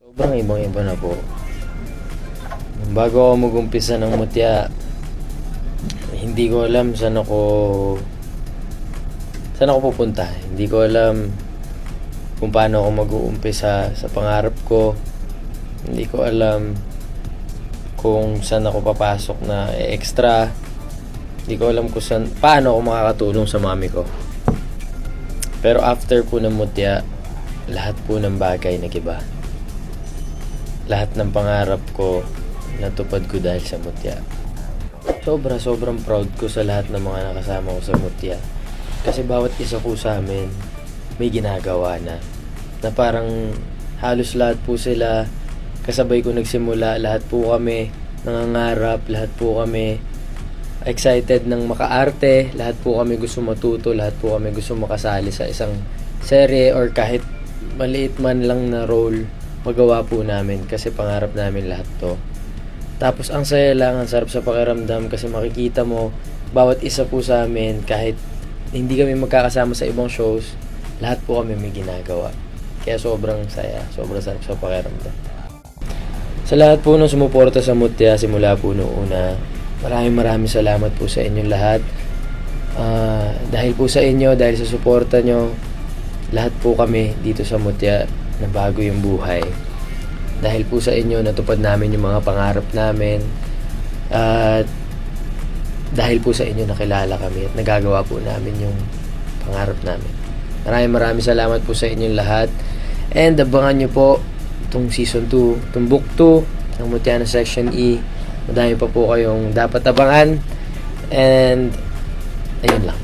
Sobrang ibang-iba na po. Bago ako mag-umpisa ng mutya, hindi ko alam saan ako pupunta. Hindi ko alam kung paano ako mag-uumpisa sa pangarap ko. Hindi ko alam kung saan ako papasok na extra. Hindi ko alam kung paano ako makakatulong sa mami ko. Pero after po ng mutya, lahat po ng bagay nagiba. Lahat ng pangarap ko natupad ko dahil sa mutya. Sobrang proud ko sa lahat ng mga nakasama ko sa mutya. Kasi bawat isa po sa amin may ginagawa na parang halos lahat po sila kasabay ko nagsimula. Lahat po kami nangangarap, lahat po kami excited ng makaarte, lahat po kami gusto matuto, lahat po kami gusto makasali sa isang serye or kahit maliit man lang na role, magawa po namin kasi pangarap namin lahat to. Tapos ang saya lang, ang sarap sa pakiramdam kasi makikita mo bawat isa po sa amin kahit hindi kami magkakasama sa ibang shows, lahat po kami may ginagawa. Kaya sobrang saya, sobrang sarap sa pakiramdam. Sa lahat po nung sumuporta sa mutya simula po noong una, maraming salamat po sa inyong lahat. Dahil po sa inyo, dahil sa suporta nyo, lahat po kami dito sa mutya nabago yung buhay. Dahil po sa inyo, natupad namin yung mga pangarap namin. At dahil po sa inyo, nakilala kami at nagagawa po namin yung pangarap namin. Maraming salamat po sa inyong lahat. And abangan nyo po itong season 2, itong book 2 ng Mutya na Section E. Madami pa po kayong dapat abangan. And ayun lang.